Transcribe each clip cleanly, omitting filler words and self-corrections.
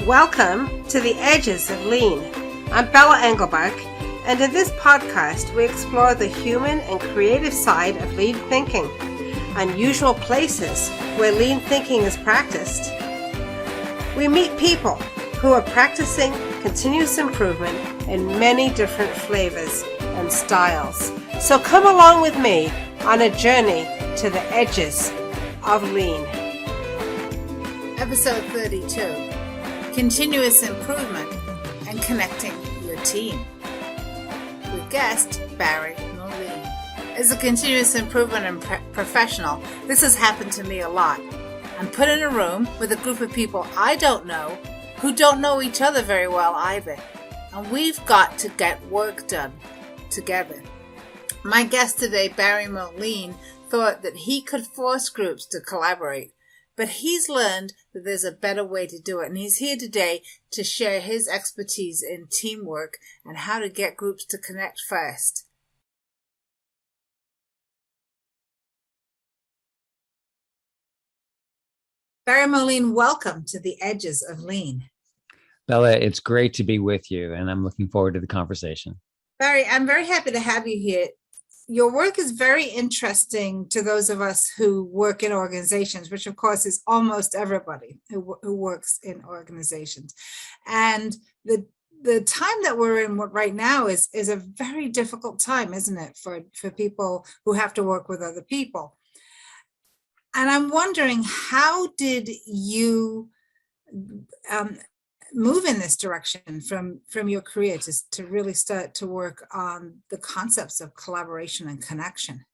Welcome to the Edges of Lean. I'm Bella Engelbach, and in this podcast we explore the human and creative side of lean thinking, unusual places where lean thinking is practiced. We meet people who are practicing continuous improvement in many different flavors and styles. So come along with me on a journey to the edges of lean. Episode 32, Continuous Improvement and Connecting Your Team. With guest Barry Moline. As a continuous improvement and professional, this has happened to me a lot. I'm put in a room with a group of people I don't know, who don't know each other very well either. And we've got to get work done together. My guest today, Barry Moline, thought that he could force groups to collaborate. But he's learned that there's a better way to do it. And he's here today to share his expertise in teamwork and how to get groups to connect first. Barry Moline, welcome to the Edges of Lean. Bella, it's great to be with you, and I'm looking forward to the conversation. Barry, I'm very happy to have you here. Your work is very interesting to those of us who work in organizations, which of course is almost everybody who works in organizations. And the time that we're in right now is a very difficult time, isn't it, for people who have to work with other people. And I'm wondering, how did you move in this direction from your career to really start to work on the concepts of collaboration and connection?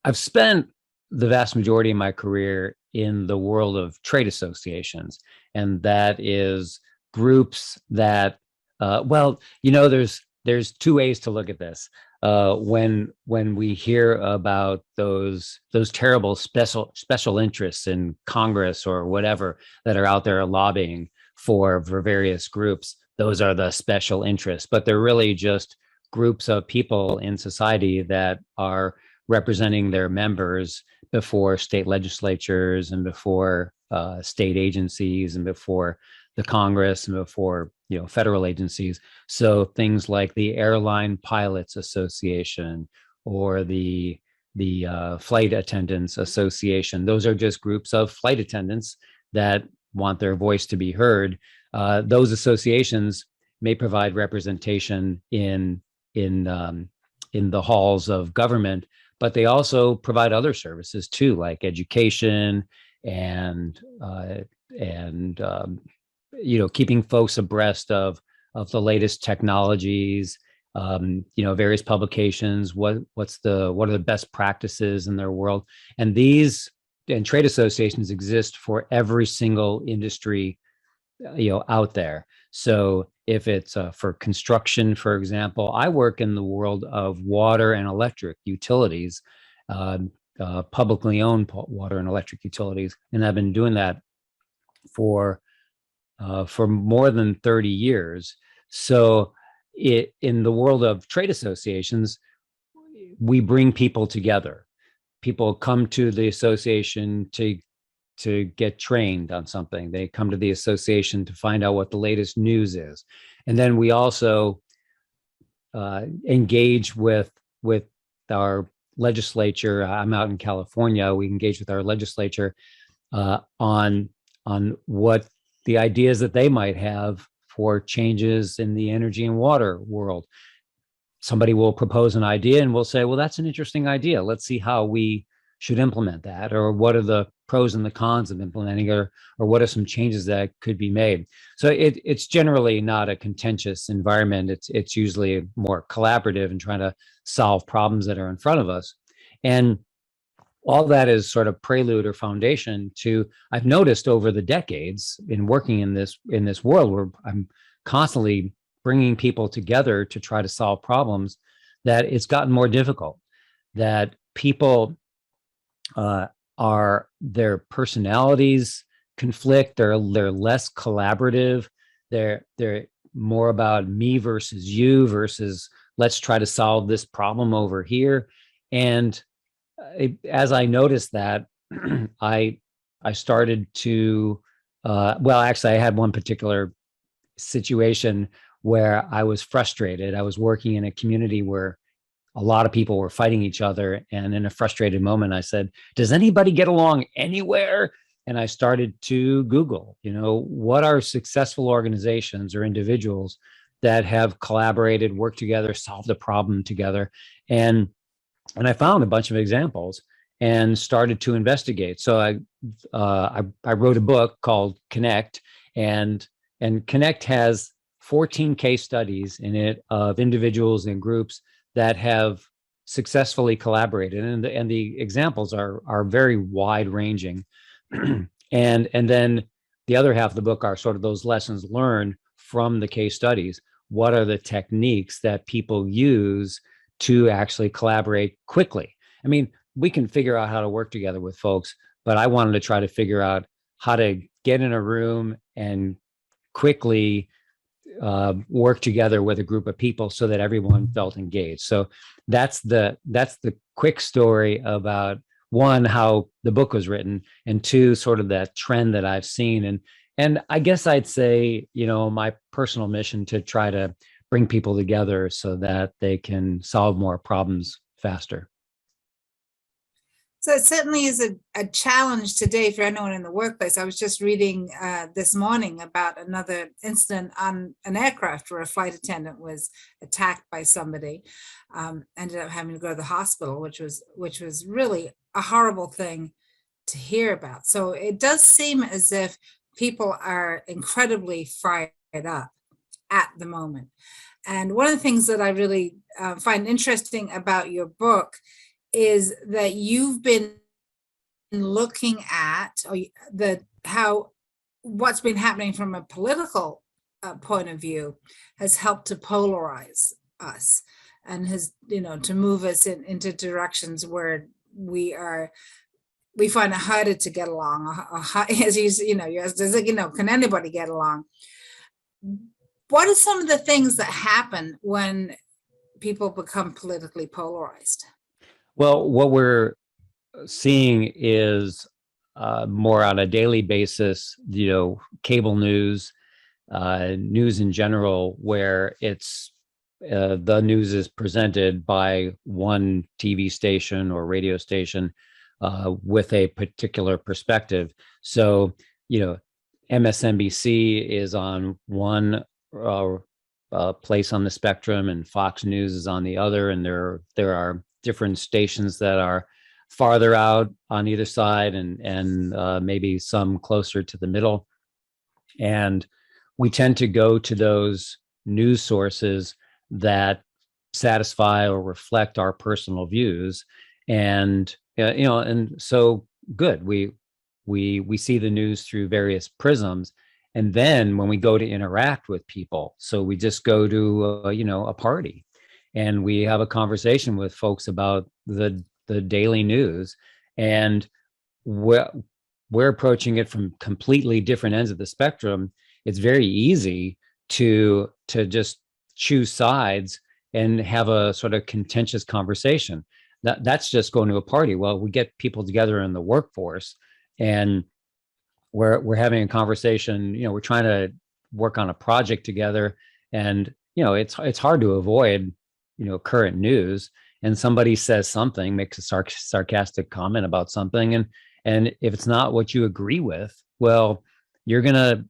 I've spent the vast majority of my career in the world of trade associations, and that is groups that, there's two ways to look at this. When we hear about those terrible special interests in Congress or whatever that are out there lobbying for various groups, those are the special interests, but they're really just groups of people in society that are representing their members before state legislatures and before state agencies and before the Congress and before federal agencies. So things like the Airline Pilots Association or the Flight Attendants Association, those are just groups of flight attendants that want their voice to be heard. Those associations may provide representation in the halls of government, but they also provide other services too, like education and keeping folks abreast of the latest technologies, various publications, what are the best practices in their world. And trade associations exist for every single industry, out there. So if it's for construction, for example, I work in the world of water and electric utilities, publicly owned water and electric utilities, and I've been doing that for more than 30 years. So in the world of trade associations, we bring people together. People come to the association to get trained on something. They come to the association to find out what the latest news is. And then we also engage with our legislature. I'm out in California. We engage with our legislature on what the ideas that they might have for changes in the energy and water world. Somebody will propose an idea and we'll say, well, that's an interesting idea. Let's see how we should implement that, or what are the pros and the cons of implementing it, or what are some changes that could be made. So it's generally not a contentious environment. It's usually more collaborative and trying to solve problems that are in front of us. And all that is sort of prelude or foundation to, I've noticed over the decades in working in this world where I'm constantly bringing people together to try to solve problems, that it's gotten more difficult, that people their personalities conflict, they're less collaborative, they're more about me versus you versus let's try to solve this problem over here. And as I noticed that, I started to Well, actually, I had one particular situation where I was frustrated. I was working in a community where a lot of people were fighting each other. And in a frustrated moment, I said, does anybody get along anywhere? And I started to Google, what are successful organizations or individuals that have collaborated, worked together, solved a problem together. And I found a bunch of examples and started to investigate. So I wrote a book called Connect, and Connect has 14 case studies in it of individuals and groups that have successfully collaborated, and the examples are very wide ranging. and then the other half of the book are sort of those lessons learned from the case studies. What are the techniques that people use to actually collaborate quickly? I mean, we can figure out how to work together with folks, but I wanted to try to figure out how to get in a room and quickly work together with a group of people so that everyone felt engaged. So that's the quick story about, one, how the book was written, and two, sort of that trend that I've seen. And I guess I'd say, my personal mission to try to bring people together so that they can solve more problems faster. So it certainly is a challenge today for anyone in the workplace. I was just reading this morning about another incident on an aircraft where a flight attendant was attacked by somebody, ended up having to go to the hospital, which was really a horrible thing to hear about. So it does seem as if people are incredibly fired up at the moment. And one of the things that I really find interesting about your book is that you've been looking at how what's been happening from a political point of view has helped to polarize us, and has, to move us into directions where we find it harder to get along. Can anybody get along? What are some of the things that happen when people become politically polarized? Well, what we're seeing is more on a daily basis, cable news, news in general, where it's the news is presented by one TV station or radio station with a particular perspective. So, MSNBC is on one place on the spectrum, and Fox News is on the other, and there are different stations that are farther out on either side, and maybe some closer to the middle. And we tend to go to those news sources that satisfy or reflect our personal views. And and so good, we see the news through various prisms. And then when we go to interact with people, so we just go to a party, and we have a conversation with folks about the daily news, and we're approaching it from completely different ends of the spectrum. It's very easy to just choose sides and have a sort of contentious conversation. That's just going to a party. Well, we get people together in the workforce, and we're having a conversation. We're trying to work on a project together, and it's hard to avoid current news, and somebody says something, makes a sarcastic comment about something, and if it's not what you agree with, well, you're gonna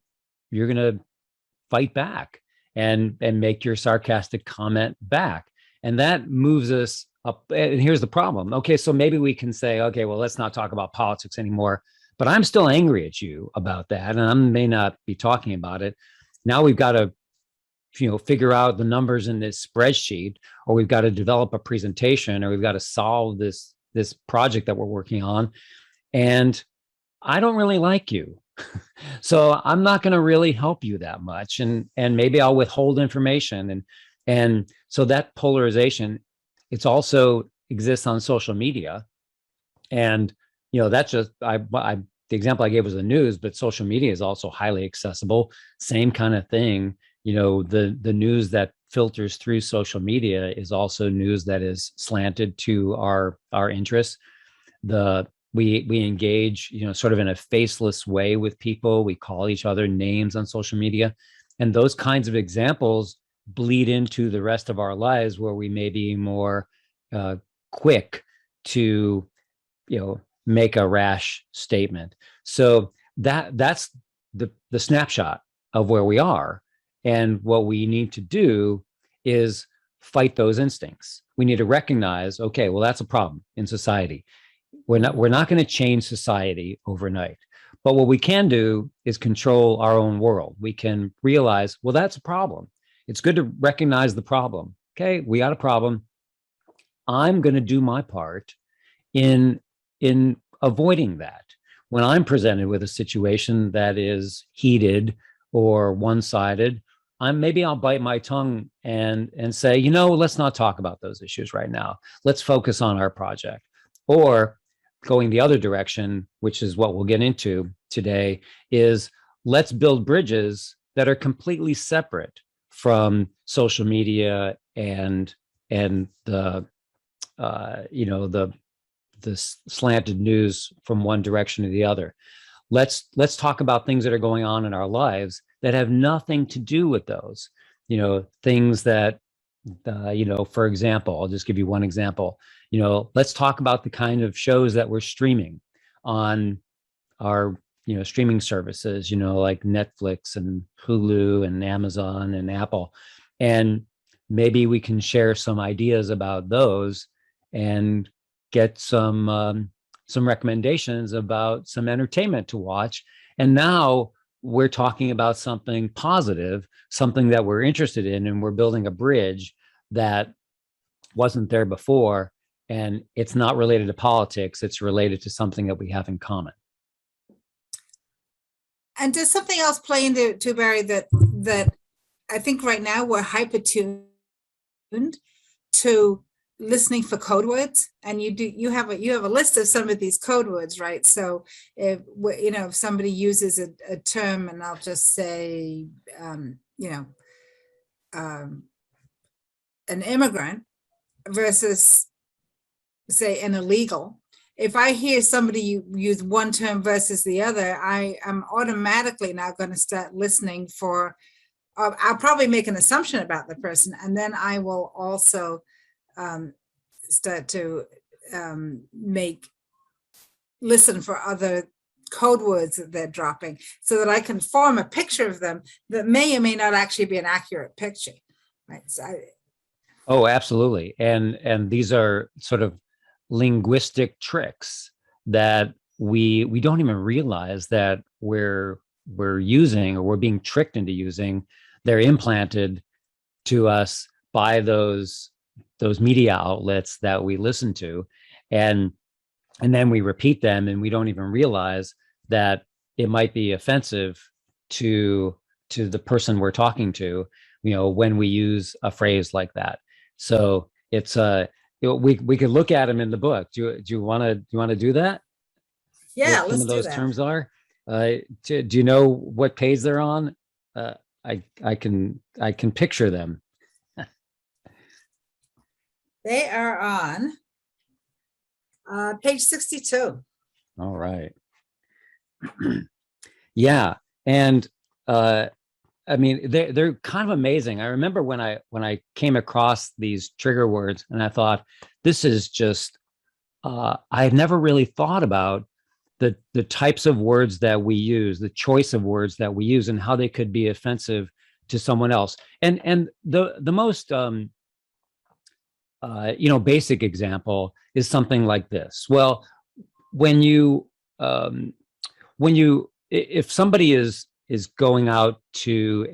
fight back and make your sarcastic comment back, and that moves us up. And here's the problem. Okay, so maybe we can say, okay, well, let's not talk about politics anymore, but I'm still angry at you about that, and I may not be talking about it. Now we've got to figure out the numbers in this spreadsheet, or we've got to develop a presentation, or we've got to solve this project that we're working on. And I don't really like you. So I'm not going to really help you that much. And maybe I'll withhold information. And so that polarization, it's also exists on social media. And, that's just, the example I gave was the news, but social media is also highly accessible. Same kind of thing. The news that filters through social media is also news that is slanted to our interests. The we engage, sort of in a faceless way with people. We call each other names on social media, and those kinds of examples bleed into the rest of our lives, where we may be more quick to make a rash statement. So that's the snapshot of where we are. And what we need to do is fight those instincts. We need to recognize, okay, well, that's a problem in society. We're not going to change society overnight. But what we can do is control our own world. We can realize, well, that's a problem. It's good to recognize the problem. Okay, we got a problem. I'm going to do my part in avoiding that. When I'm presented with a situation that is heated or one-sided, I'll bite my tongue and say, let's not talk about those issues right now. Let's focus on our project. Or going the other direction, which is what we'll get into today, is let's build bridges that are completely separate from social media and the slanted news from one direction to the other. Let's talk about things that are going on in our lives that have nothing to do with those, things that, for example, I'll just give you one example. Let's talk about the kind of shows that we're streaming on our, streaming services, like Netflix and Hulu and Amazon and Apple. And maybe we can share some ideas about those and get some recommendations about some entertainment to watch. And now we're talking about something positive, something that we're interested in, and we're building a bridge that wasn't there before. And it's not related to politics. It's related to something that we have in common. And does something else play into too, Barry, that I think right now we're hyper tuned to listening for code words, and you have a list of some of these code words, right? So if somebody uses a term, and I'll just say an immigrant versus say an illegal, if I hear somebody use one term versus the other, I am automatically now going to start listening for, I'll probably make an assumption about the person, and then I will also start to listen for other code words that they're dropping, so that I can form a picture of them that may or may not actually be an accurate picture, right? Oh, absolutely. And these are sort of linguistic tricks that we don't even realize that we're using, or we're being tricked into using. They're implanted to us by those media outlets that we listen to, and then we repeat them, and we don't even realize that it might be offensive to the person we're talking to, when we use a phrase like that. So it's we could look at them in the book. Do you want to do that? Yeah, what let's some of those do that. terms are. Do you know what page they're on? I can picture them. They are on page 62. All right. Yeah, and I mean, they're kind of amazing. I remember when I came across these trigger words, and I thought, this is just, I had never really thought about the types of words that we use, the choice of words that we use, and how they could be offensive to someone else. And the most basic example is something like this. Well, if somebody is going out to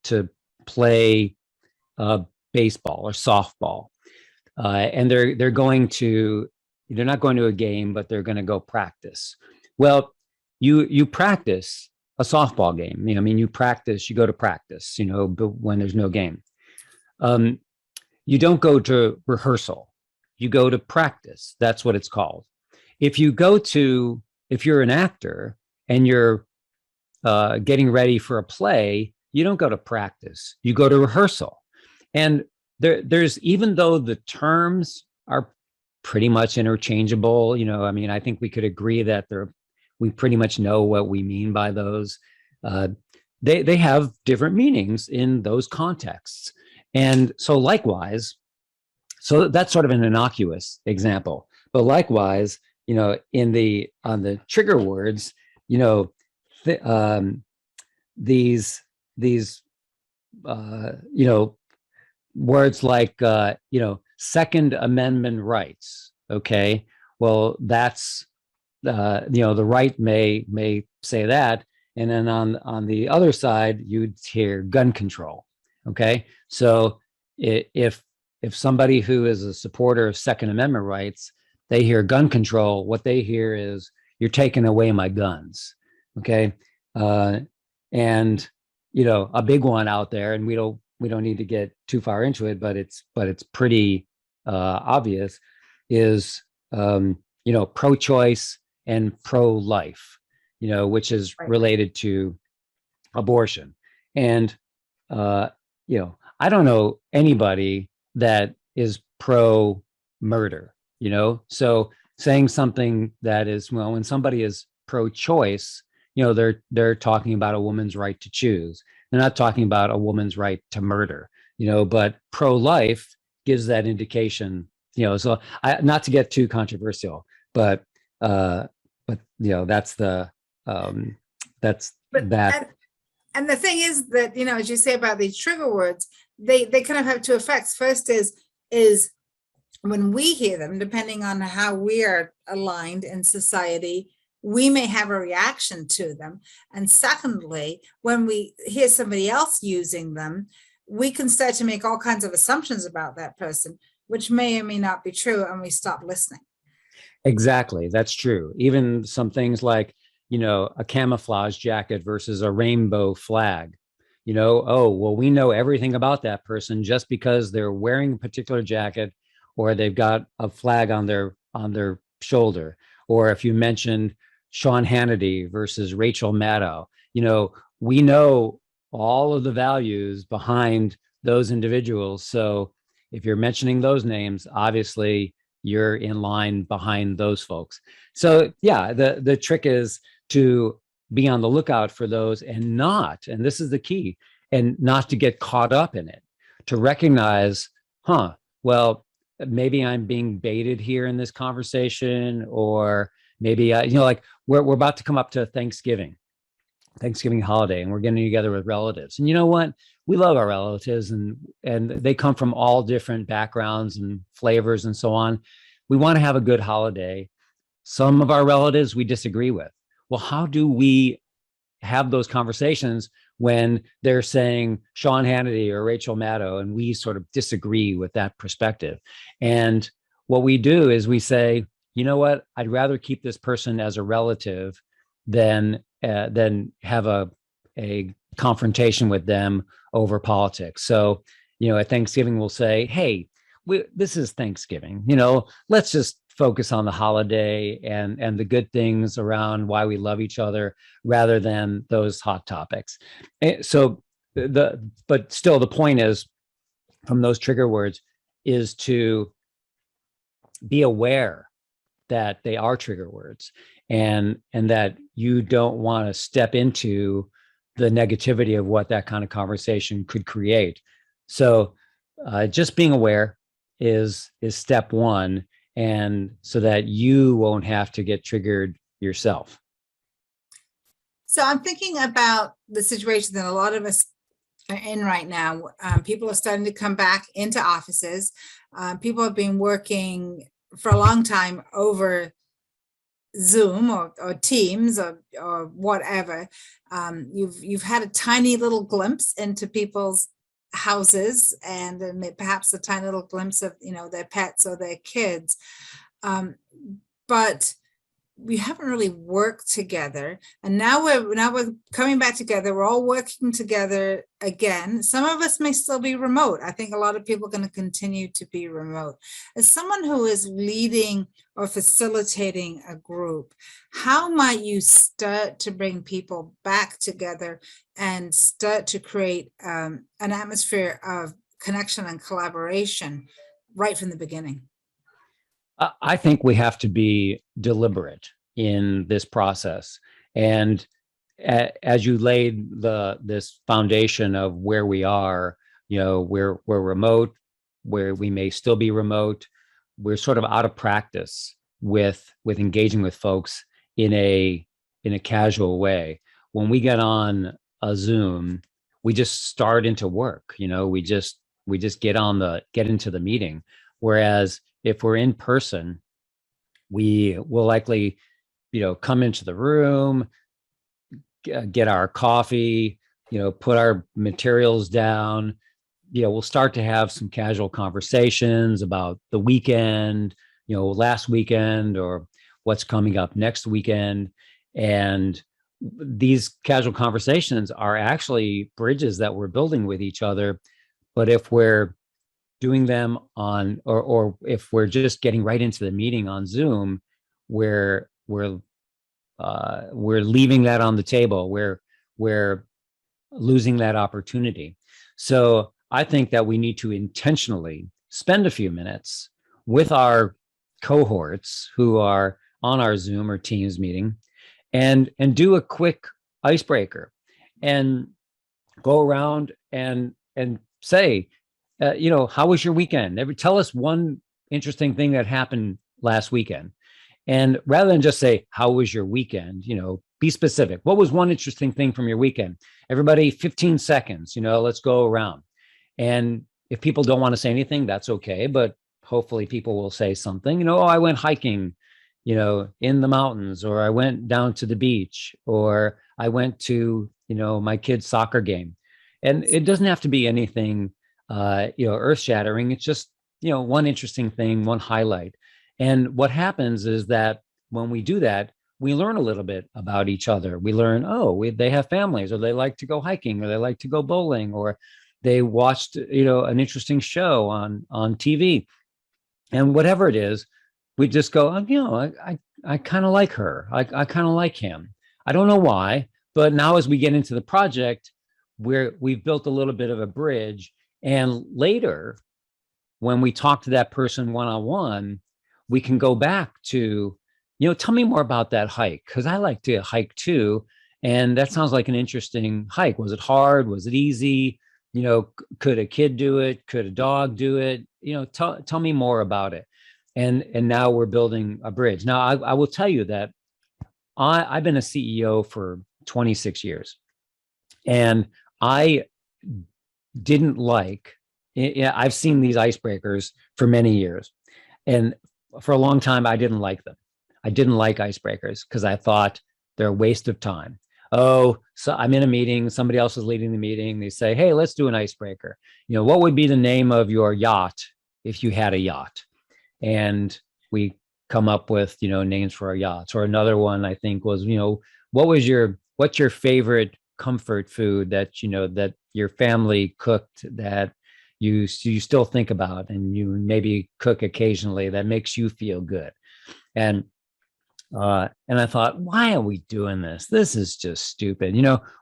to play baseball or softball, and they're not going to a game, but they're going to go practice. Well, you practice a softball game. You practice. You go to practice. When there's no game, you don't go to rehearsal. You go to practice. That's what it's called. If you're an actor and you're getting ready for a play, you don't go to practice. You go to rehearsal. And there's, even though the terms are pretty much interchangeable. I mean, I think we could agree that we pretty much know what we mean by those. They have different meanings in those contexts. And so likewise, so that's sort of an innocuous example, but likewise, on the trigger words, these words like Second Amendment rights. Okay, well, that's the right may say that, and then on the other side you'd hear gun control. Okay, so if somebody who is a supporter of Second Amendment rights, they hear gun control, what they hear is, you're taking away my guns. Okay, and a big one out there, and we don't need to get too far into it, but it's pretty obvious, is pro-choice and pro-life, which is related to abortion. And I don't know anybody that is pro-murder, so saying something that is, well, when somebody is pro-choice, they're talking about a woman's right to choose. They're not talking about a woman's right to murder, but pro-life gives that indication, so not to get too controversial, but that's that. And the thing is that, as you say about these trigger words, they kind of have two effects. First is when we hear them, depending on how we are aligned in society, we may have a reaction to them. And secondly, when we hear somebody else using them, we can start to make all kinds of assumptions about that person, which may or may not be true, and we stop listening. Exactly, that's true. Even some things like, a camouflage jacket versus a rainbow flag. Oh, well, we know everything about that person just because they're wearing a particular jacket, or they've got a flag on their shoulder. Or if you mentioned Sean Hannity versus Rachel Maddow, we know all of the values behind those individuals. So if you're mentioning those names, obviously you're in line behind those folks. So yeah, the trick is to be on the lookout for those, and this is the key, and not to get caught up in it, to recognize, well, maybe I'm being baited here in this conversation, or maybe like we're about to come up to Thanksgiving holiday, and we're getting together with relatives, and you know what, we love our relatives, and they come from all different backgrounds and flavors and so on. We want to have a good holiday. Some of our relatives we disagree with. Well, how do we have those conversations when they're saying Sean Hannity or Rachel Maddow, and we sort of disagree with that perspective? And what we do is we say, you know what, I'd rather keep this person as a relative than have a confrontation with them over politics. So, at Thanksgiving, we'll say, hey, this is Thanksgiving, let's just focus on the holiday and the good things around why we love each other, rather than those hot topics. So but still, the point is, from those trigger words, is to be aware that they are trigger words, and that you don't want to step into the negativity of what that kind of conversation could create. So just being aware is step one, and so that you won't have to get triggered yourself. So I'm thinking about the situation that a lot of us are in right now. People are starting to come back into offices. People have been working for a long time over Zoom or Teams or whatever. You've had a tiny little glimpse into people's houses, and perhaps a tiny little glimpse of their pets or their kids, but we haven't really worked together. And now we're coming back together. We're all working together again. Some of us may still be remote. I think a lot of people are going to continue to be remote. As someone who is leading or facilitating a group, how might you start to bring people back together and start to create an atmosphere of connection and collaboration right from the beginning? I think we have to be deliberate in this process. And as you laid this foundation of where we are, we're remote, where we may still be remote. We're sort of out of practice with engaging with folks in a casual way. When we get on a Zoom, we just start into work. We just get into the meeting. Whereas if we're in person, we will likely, come into the room, get our coffee, put our materials down. We'll start to have some casual conversations about the weekend, last weekend, or what's coming up next weekend. And these casual conversations are actually bridges that we're building with each other. But if we're doing them on, or if we're just getting right into the meeting on Zoom, we're leaving that on the table. We're losing that opportunity. So I think that we need to intentionally spend a few minutes with our cohorts who are on our Zoom or Teams meeting, and do a quick icebreaker, and go around and say, how was your weekend? Tell us one interesting thing that happened last weekend. And rather than just say, how was your weekend? Be specific. What was one interesting thing from your weekend? Everybody, 15 seconds, let's go around. And if people don't want to say anything, that's okay. But hopefully people will say something, I went hiking, in the mountains, or I went down to the beach, or I went to, my kid's soccer game. And it doesn't have to be anything, earth shattering. It's just, one interesting thing, one highlight. And what happens is that when we do that, we learn a little bit about each other. We learn, they have families, or they like to go hiking, or they like to go bowling, or they watched, an interesting show on TV. And whatever it is, we just go, I kind of like her. I kind of like him. I don't know why, but now as we get into the project, we've built a little bit of a bridge. And later, when we talk to that person one-on-one, we can go back to, tell me more about that hike, because I like to hike too. And that sounds like an interesting hike. Was it hard? Was it easy? Could a kid do it? Could a dog do it? Tell me more about it. And now we're building a bridge. Now, I will tell you that I've been a CEO for 26 years, and I didn't like, I've seen these icebreakers for many years. And for a long time, I didn't like them. I didn't like icebreakers because I thought they're a waste of time. So I'm in a meeting, somebody else is leading the meeting. They say, hey, let's do an icebreaker. What would be the name of your yacht if you had a yacht? And we come up with, names for our yachts. Or another one I think was, what's your favorite comfort food that, that your family cooked, that you still think about, and you maybe cook occasionally, that makes you feel good. And I thought, why are we doing this? This is just stupid.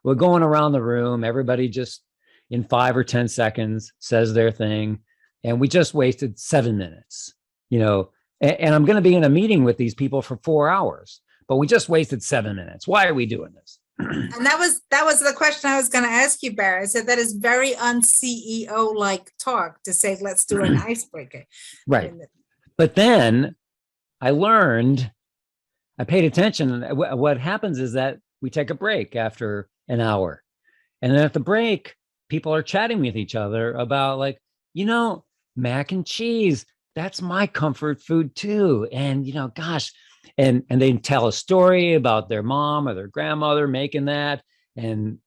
We're going around the room, everybody just in 5 or 10 seconds says their thing, and we just wasted 7 minutes, and I'm going to be in a meeting with these people for 4 hours, but we just wasted 7 minutes. Why are we doing this? And that was the question I was going to ask you, Barry. I said that is very un-CEO like talk to say, let's do an icebreaker. Right. But then I paid attention. What happens is that we take a break after an hour. And then at the break, people are chatting with each other about, like, mac and cheese, that's my comfort food too. And, gosh, and they tell a story about their mom or their grandmother making that. And,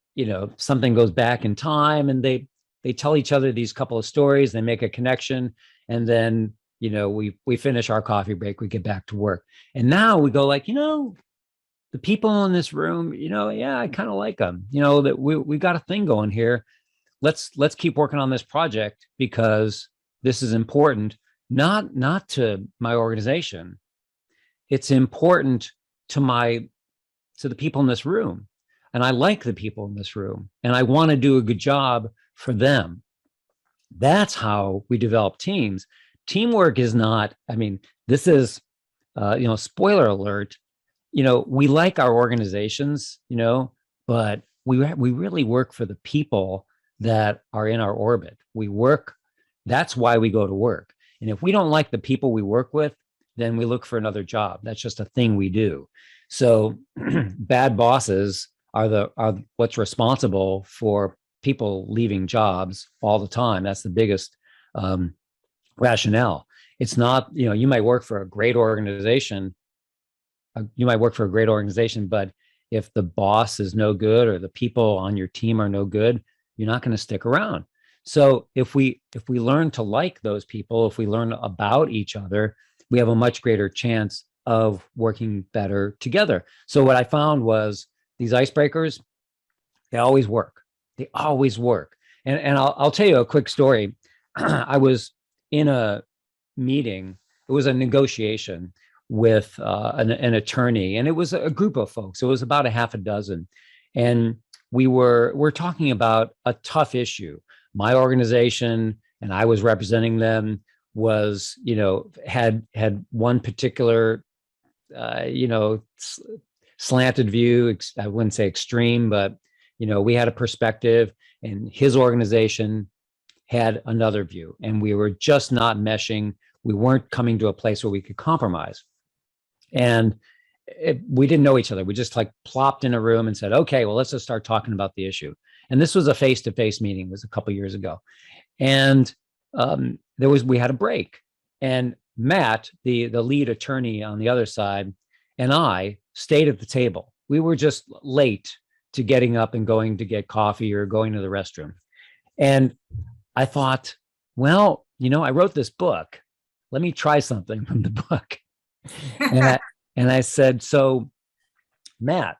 something goes back in time, and they tell each other these couple of stories, they make a connection. And then, we finish our coffee break, we get back to work. And now we go like, the people in this room, yeah, I kind of like them, that we got a thing going here. Let's keep working on this project, because this is important, not to my organization. It's important to the people in this room. And I like the people in this room, and I want to do a good job for them. That's how we develop teams. Teamwork is not, this is, spoiler alert, we like our organizations, but we really work for the people that are in our orbit. That's why we go to work. And if we don't like the people we work with, then we look for another job. That's just a thing we do. So bad bosses are what's responsible for people leaving jobs all the time. That's the biggest rationale. It's not, you might work for a great organization. But if the boss is no good or the people on your team are no good, you're not going to stick around. So if we learn to like those people, if we learn about each other, we have a much greater chance of working better together. So what I found was these icebreakers, they always work. They always work. And I'll tell you a quick story. I was in a meeting. It was a negotiation with an attorney, and it was a group of folks. It was about a half a dozen, and we're talking about a tough issue. My organization, and I was representing them, was had one particular slanted view. I wouldn't say extreme, but we had a perspective, and his organization had another view, and we were just not meshing. We weren't coming to a place where we could compromise. And we didn't know each other. We just like plopped in a room and said, okay, well, let's just start talking about the issue. And this was a face-to-face meeting. It was a couple of years ago. And we had a break. And Matt, the lead attorney on the other side, and I stayed at the table. We were just late to getting up and going to get coffee or going to the restroom. And I thought, well, I wrote this book. Let me try something from the book. And I said, so Matt,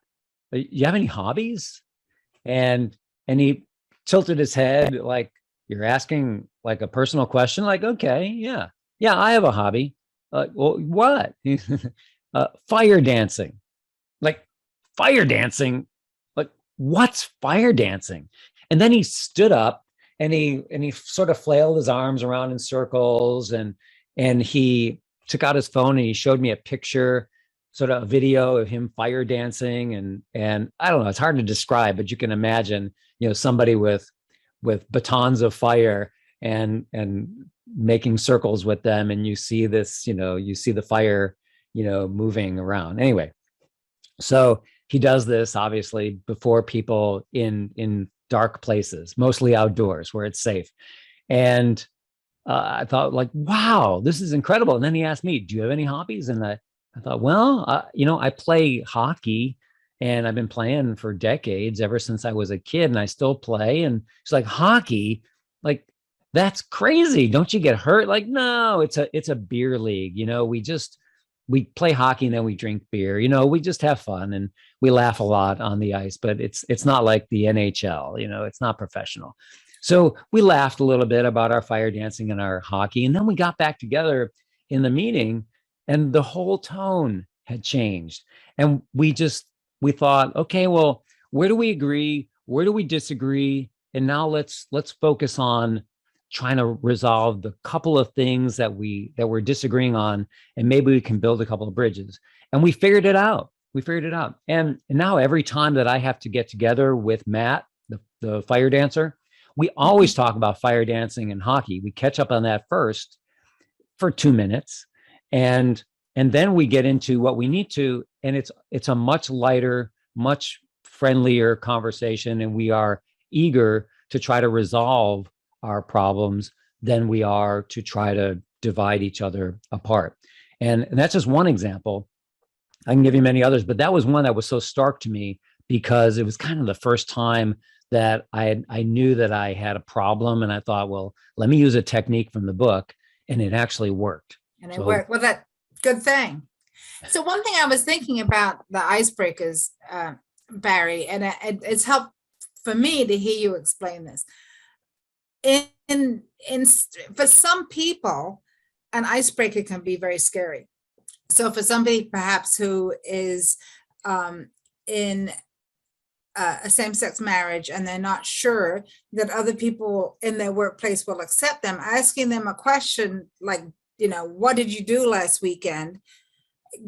you have any hobbies? And he tilted his head like, you're asking like a personal question? Like, okay, yeah, I have a hobby. Well, what? Fire dancing. Like, fire dancing? Like, what's fire dancing? And then he stood up and he sort of flailed his arms around in circles, and he took out his phone and he showed me a picture, sort of a video of him fire dancing. And I don't know, it's hard to describe, but you can imagine, somebody with batons of fire and making circles with them. And you see this, you see the fire, moving around. Anyway, so he does this obviously before people in dark places, mostly outdoors where it's safe. And I thought like, wow, this is incredible. And then he asked me, do you have any hobbies? And I thought, well, I play hockey, and I've been playing for decades, ever since I was a kid, and I still play. And she's like, hockey? Like, that's crazy. Don't you get hurt? Like, no, it's a beer league. We play hockey and then we drink beer. We just have fun and we laugh a lot on the ice, but it's not like the NHL, it's not professional. So we laughed a little bit about our fire dancing and our hockey. And then we got back together in the meeting, and the whole tone had changed. And we thought, okay, well, where do we agree? Where do we disagree? And now let's focus on trying to resolve the couple of things that we're disagreeing on, and maybe we can build a couple of bridges. And we figured it out. And now every time that I have to get together with Matt, the fire dancer, we always talk about fire dancing and hockey. We catch up on that first for 2 minutes, and then we get into what we need to. And it's a much lighter, much friendlier conversation, and we are eager to try to resolve our problems than we are to try to divide each other apart. And that's just one example. I can give you many others, but that was one that was so stark to me, because it was kind of the first time that I knew that I had a problem, and I thought, well, let me use a technique from the book, and it actually worked. And it worked. Well, that good thing. So one thing I was thinking about the icebreakers, Barry, and it's helped for me to hear you explain this. For some people, an icebreaker can be very scary. So for somebody perhaps who is in a same-sex marriage and they're not sure that other people in their workplace will accept them, asking them a question like what did you do last weekend,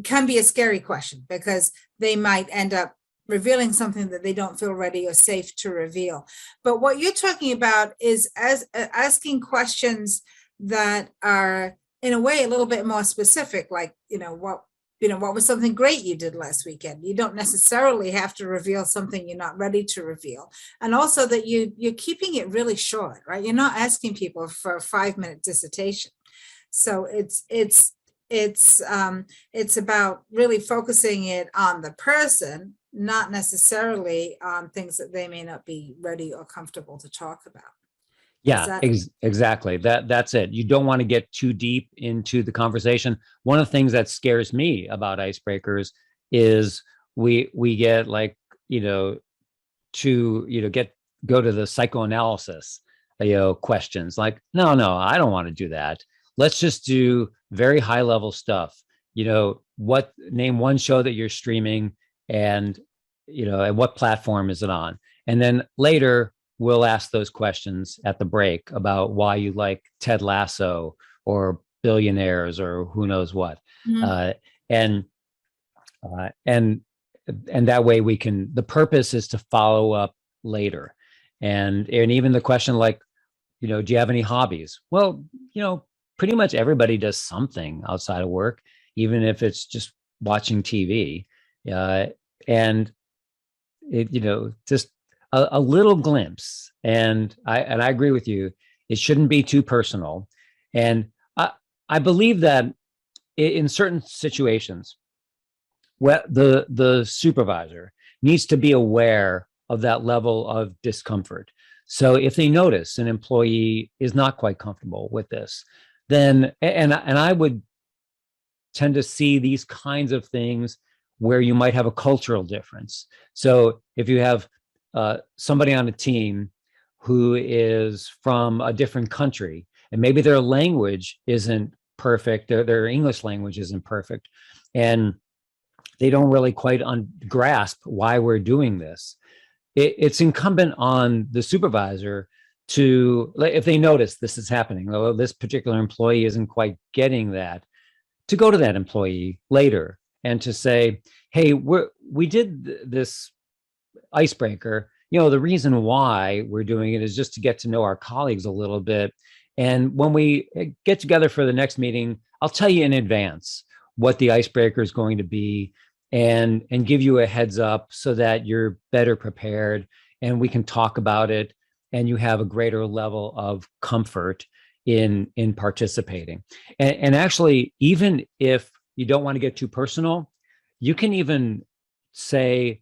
can be a scary question, because they might end up revealing something that they don't feel ready or safe to reveal. But what you're talking about is asking questions that are, in a way, a little bit more specific, like, what was something great you did last weekend? You don't necessarily have to reveal something you're not ready to reveal. And also that you're keeping it really short, right? You're not asking people for a 5-minute dissertation. So it's about really focusing it on the person, not necessarily on things that they may not be ready or comfortable to talk about. Yeah, exactly. That's it. You don't want to get too deep into the conversation. One of the things that scares me about icebreakers is we get like, go to the psychoanalysis, questions like, no, I don't want to do that. Let's just do very high level stuff. Name one show that you're streaming, and and what platform is it on? And then later we'll ask those questions at the break about why you like Ted Lasso or Billionaires or who knows what. Mm-hmm. And that way the purpose is to follow up later. And even the question like, do you have any hobbies? Well, pretty much everybody does something outside of work, even if it's just watching TV. And it, just a little glimpse. And I agree with you. It shouldn't be too personal. And I believe that in certain situations, the supervisor needs to be aware of that level of discomfort. So if they notice an employee is not quite comfortable with this, then, and I would tend to see these kinds of things where you might have a cultural difference. So if you have somebody on a team who is from a different country, and maybe their language isn't perfect, their English language isn't perfect, and they don't really quite grasp why we're doing this, it's incumbent on the supervisor to, if they notice this is happening, though this particular employee isn't quite getting that, to go to that employee later and to say, hey, we did this icebreaker. The reason why we're doing it is just to get to know our colleagues a little bit. And when we get together for the next meeting, I'll tell you in advance what the icebreaker is going to be, and give you a heads up so that you're better prepared and we can talk about it and you have a greater level of comfort in participating. And actually, even if you don't want to get too personal, you can even say,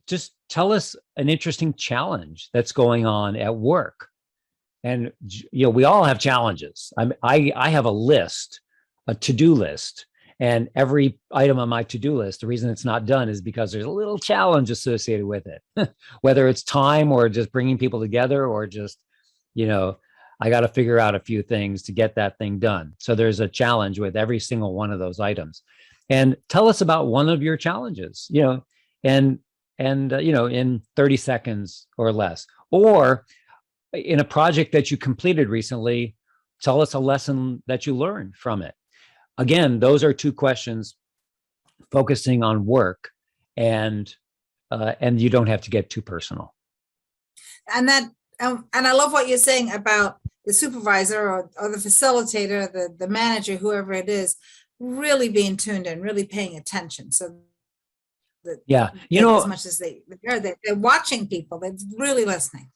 just tell us an interesting challenge that's going on at work. And we all have challenges. I have a list, a to-do list, and every item on my to-do list, the reason it's not done is because there's a little challenge associated with it, whether it's time or just bringing people together, or just, I got to figure out a few things to get that thing done. So there's a challenge with every single one of those items. And tell us about one of your challenges, and in 30 seconds or less. Or in a project that you completed recently, tell us a lesson that you learned from it. Again, those are two questions focusing on work, and you don't have to get too personal. And I love what you're saying about the supervisor or the facilitator, the manager, whoever it is, really being tuned in, really paying attention. So that, as much as they're watching people, they're really listening.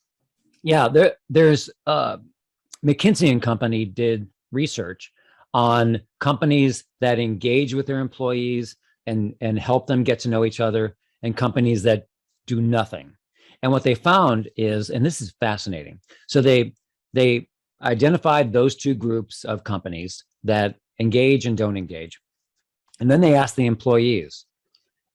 Yeah, there's McKinsey and Company did research on companies that engage with their employees and help them get to know each other, and companies that do nothing. And what they found is, and this is fascinating, so they identified those two groups of companies that engage and don't engage. And then they asked the employees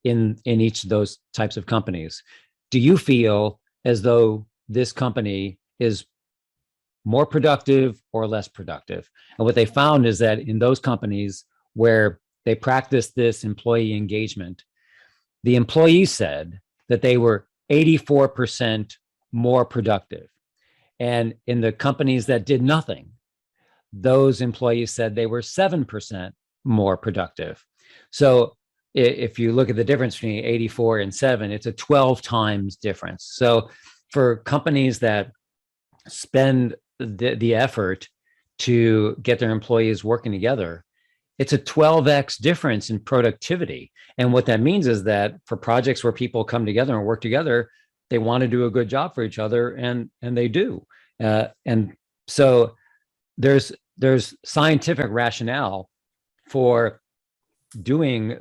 in each of those types of companies, do you feel as though this company is more productive or less productive? And what they found is that in those companies where they practiced this employee engagement, the employees said that they were 84% more productive. And in the companies that did nothing, those employees said they were 7% more productive. So if you look at the difference between 84 and 7, it's a 12 times difference. So for companies that spend the effort to get their employees working together, it's a 12x difference in productivity. And what that means is that for projects where people come together and work together, they want to do a good job for each other, and they do. And so there's scientific rationale for doing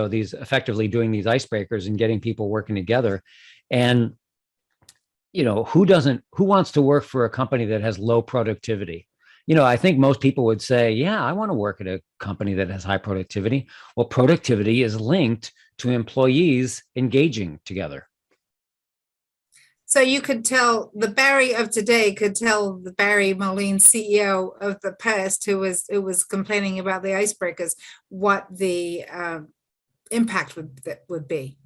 these effectively doing these icebreakers and getting people working together. And who wants to work for a company that has low productivity? I think most people would say, yeah, I want to work at a company that has high productivity. Well, productivity is linked to employees engaging together. So you could tell the Barry of today could tell the Barry Moline CEO of the past who was complaining about the icebreakers what the impact would be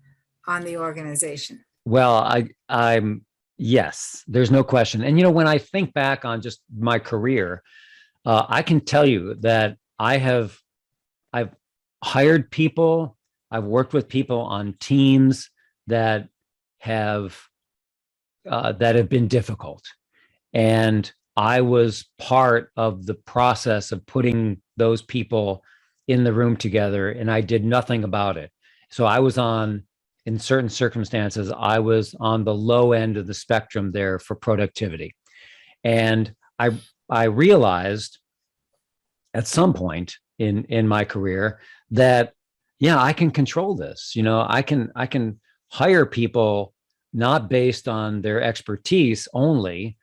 on the organization. Well, I'm yes, there's no question. And when I think back on just my career, I can tell you that I've hired people, I've worked with people on teams that have been difficult. And I was part of the process of putting those people in the room together, and I did nothing about it. So in certain circumstances, I was on the low end of the spectrum there for productivity. And I realized at some point in my career that, yeah, I can control this. I can hire people not based on their expertise only,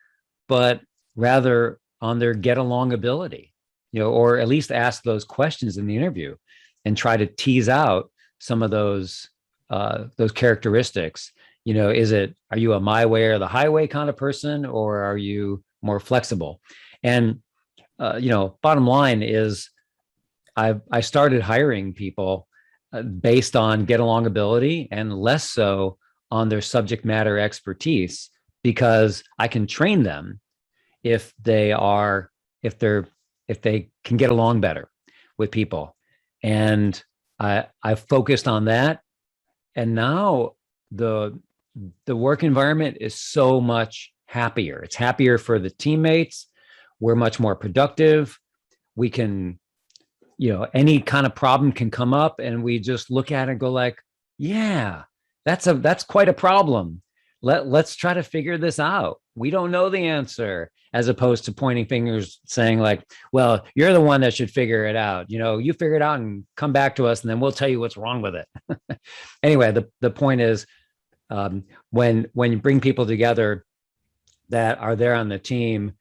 but rather on their get along ability, or at least ask those questions in the interview and try to tease out some of those characteristics. Are you a my way or the highway kind of person, or are you more flexible? And, bottom line is I started hiring people based on get along ability and less so on their subject matter expertise, because I can train them if they can get along better with people. And I focused on that. And now the work environment is so much happier. It's happier for the teammates. We're much more productive. We can, any kind of problem can come up and we just look at it and go like, yeah, that's quite a problem. Let's try to figure this out. We don't know the answer, as opposed to pointing fingers saying like, well, you're the one that should figure it out. You figure it out and come back to us and then we'll tell you what's wrong with it. Anyway, the point is, when you bring people together that are there on the team,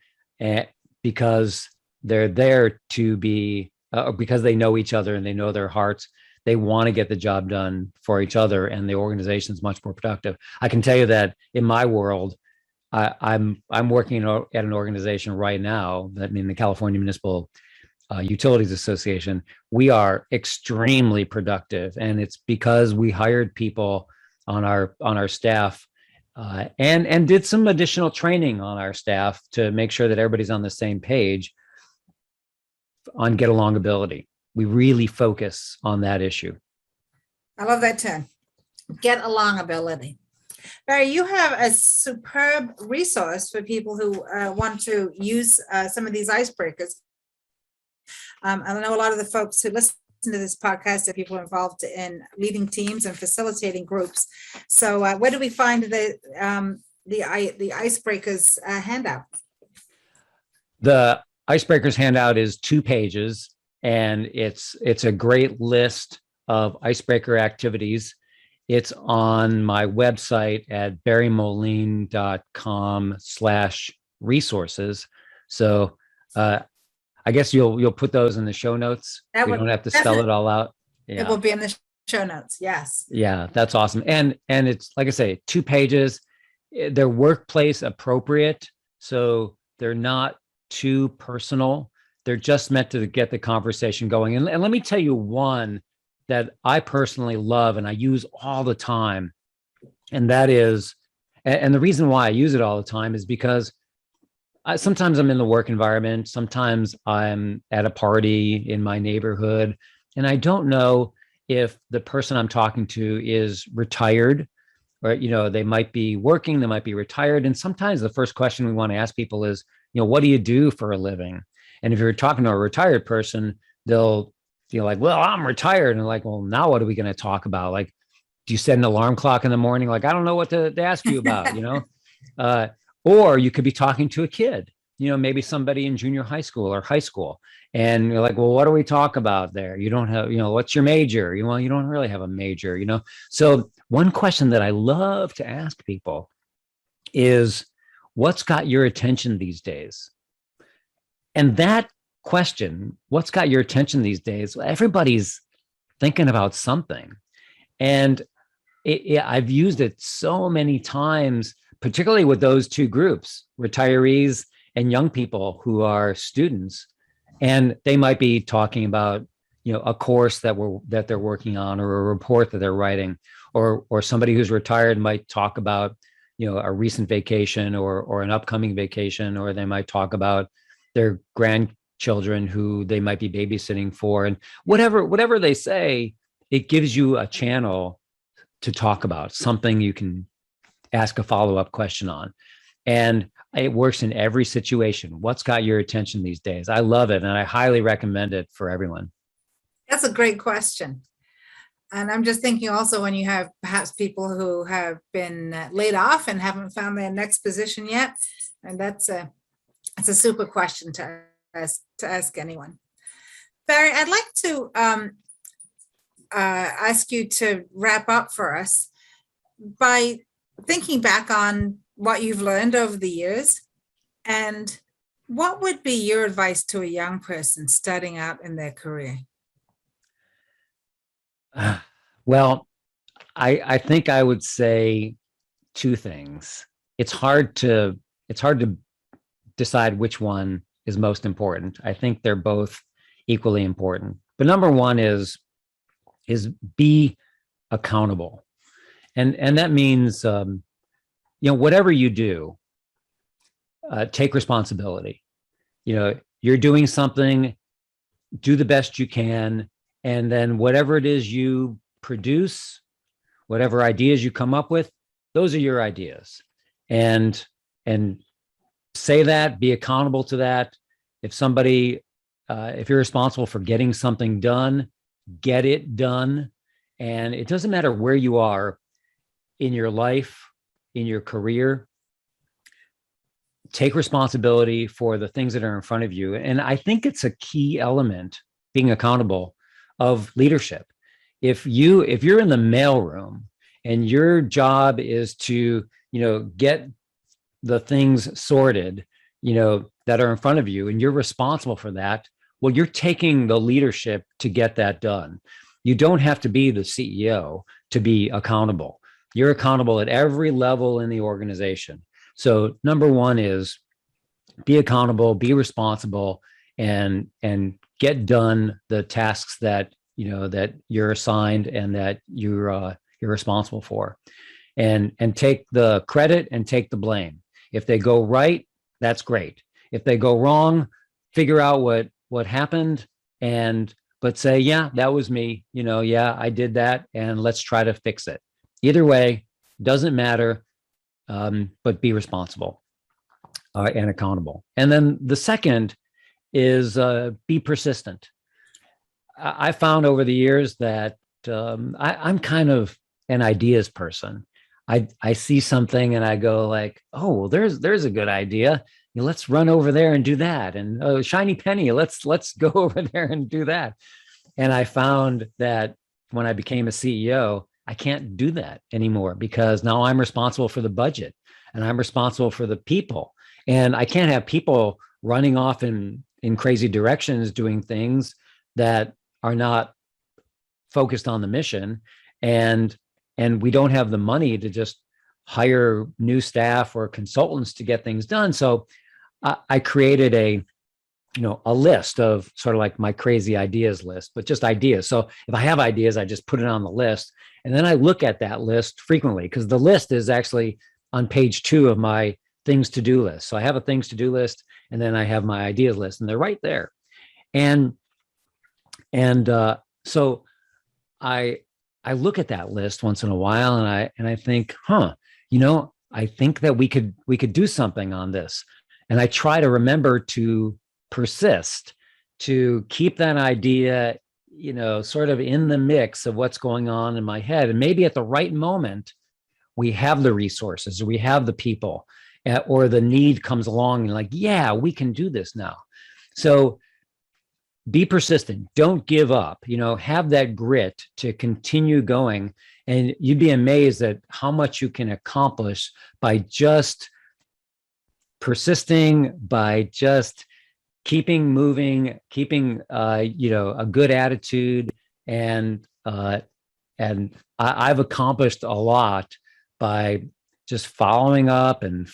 because they're there to be, because they know each other and they know their hearts, they want to get the job done for each other, and the organization is much more productive. I can tell you that in my world, I'm working at an organization right now, that means the California Municipal Utilities Association. We are extremely productive, and it's because we hired people on our staff and did some additional training on our staff to make sure that everybody's on the same page on get along ability. We really focus on that issue. I love that term, get along ability. Barry, you have a superb resource for people who want to use some of these icebreakers. I know a lot of the folks who listen to this podcast are people involved in leading teams and facilitating groups. So where do we find the icebreakers handout? The icebreakers handout is 2 pages, and it's a great list of icebreaker activities. It's on my website at barrymoline.com/resources. So I guess you'll put those in the show notes. We don't have to spell it all out. Yeah. It will be in the show notes. Yes. Yeah, that's awesome. And it's, like I say, 2 pages. They're workplace appropriate, so they're not too personal. They're just meant to get the conversation going. And let me tell you one that I personally love and I use all the time. And that is, and the reason why I use it all the time is because sometimes I'm in the work environment. Sometimes I'm at a party in my neighborhood, and I don't know if the person I'm talking to is retired, or, they might be working, they might be retired. And sometimes the first question we want to ask people is, what do you do for a living? And if you're talking to a retired person, they'll feel like, well, I'm retired. And like, well, now what are we going to talk about? Like, do you set an alarm clock in the morning? Like, I don't know what to ask you about, uh, or you could be talking to a kid, maybe somebody in junior high school or high school. And you're like, well, what do we talk about there? You don't have, what's your major? Well, you don't really have a major, So one question that I love to ask people is, what's got your attention these days? And that question, what's got your attention these days? Everybody's thinking about something. And I've used it so many times, particularly with those two groups, retirees and young people who are students. And they might be talking about, a course that they're working on, or a report that they're writing, or somebody who's retired might talk about, a recent vacation or an upcoming vacation, or they might talk about their grandchildren who they might be babysitting for. And whatever they say, it gives you a channel to talk about something you can ask a follow-up question on. And it works in every situation. What's got your attention these days? I love it. And I highly recommend it for everyone. That's a great question. And I'm just thinking also, when you have perhaps people who have been laid off and haven't found their next position yet, and that's a super question to ask anyone. Barry, I'd like to ask you to wrap up for us by thinking back on what you've learned over the years, and what would be your advice to a young person starting out in their career? Well, I think I would say two things. It's hard to decide which one is most important. I think they're both equally important. But number one is be accountable. And that means, whatever you do, take responsibility. You're doing something, do the best you can. And then whatever it is you produce, whatever ideas you come up with, those are your ideas. And say that, be accountable to that. If you're responsible for getting something done, get it done. And it doesn't matter where you are in your life, in your career, take responsibility for the things that are in front of you. And I think it's a key element, being accountable, of leadership. If you're in the mailroom and your job is to, get the things sorted, that are in front of you, and you're responsible for that, well, you're taking the leadership to get that done. You don't have to be the CEO to be accountable. You're accountable at every level in the organization. So number one is be accountable, be responsible, and get done the tasks that that you're assigned and that you're responsible for, and take the credit and take the blame. If they go right, that's great. If they go wrong, figure out what happened, but say, yeah, that was me. Yeah, I did that, and let's try to fix it. Either way, doesn't matter, but be responsible and accountable. And then the second is be persistent. I found over the years that I'm kind of an ideas person. I see something and I go like, oh, well, there's a good idea. Let's run over there and do that. And shiny penny, let's go over there and do that. And I found that when I became a CEO, I can't do that anymore, because now I'm responsible for the budget and I'm responsible for the people. And I can't have people running off in crazy directions doing things that are not focused on the mission. And we don't have the money to just hire new staff or consultants to get things done. So I created a list of sort of like my crazy ideas list, but just ideas. So if I have ideas, I just put it on the list. And then I look at that list frequently, because the list is actually on page 2 of my things to do list. So I have a things to do list, and then I have my ideas list, and they're right there. And so I look at that list once in a while, and I think, I think that we could do something on this. And I try to remember to persist, to keep that idea, sort of in the mix of what's going on in my head. And maybe at the right moment, we have the resources, or we have the people, or the need comes along and like, yeah, we can do this now. So be persistent. Don't give up, have that grit to continue going. And you'd be amazed at how much you can accomplish by just persisting, by just keeping moving, keeping, a good attitude. And I've accomplished a lot by just following up and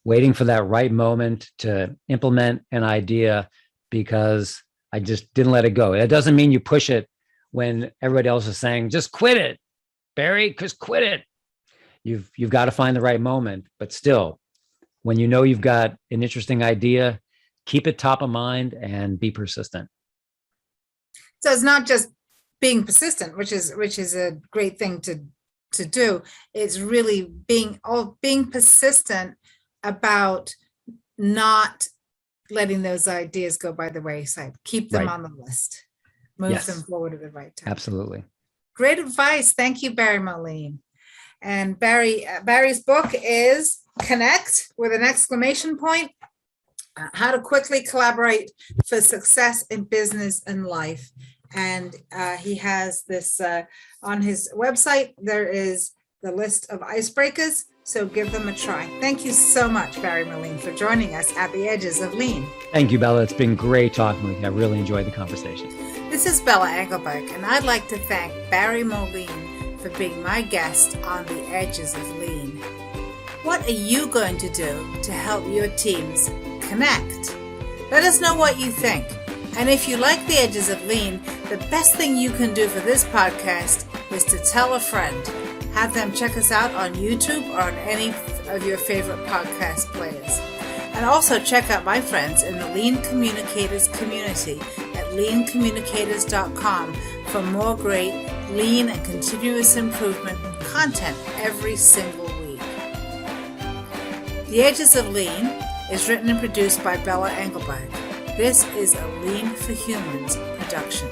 waiting for that right moment to implement an idea, because I just didn't let it go. It doesn't mean you push it when everybody else is saying, just quit it, Barry, just quit it. You've got to find the right moment, but still, when you've got an interesting idea, keep it top of mind and be persistent. So it's not just being persistent, which is a great thing to do. It's really being persistent about not letting those ideas go by the wayside. Keep them on the list. Move them forward at the right time. Absolutely. Great advice. Thank you, Barry Moline. And Barry's book is Connect with an exclamation point. How to quickly collaborate for success in business and life. And he has this on his website. There is the list of icebreakers. So give them a try. Thank you so much, Barry Moline, for joining us at the Edges of Lean. Thank you, Bella. It's been great talking with you. I really enjoyed the conversation. This is Bella Engelberg, and I'd like to thank Barry Moline for being my guest on the Edges of Lean. What are you going to do to help your teams connect? Let us know what you think. And if you like the Edges of Lean, the best thing you can do for this podcast is to tell a friend. Have them check us out on YouTube or on any of your favorite podcast players. And also check out my friends in the Lean Communicators community at leancommunicators.com for more great lean and continuous improvement content every single week. The Edges of Lean is written and produced by Bella Engelberg. This is a Lean for Humans production.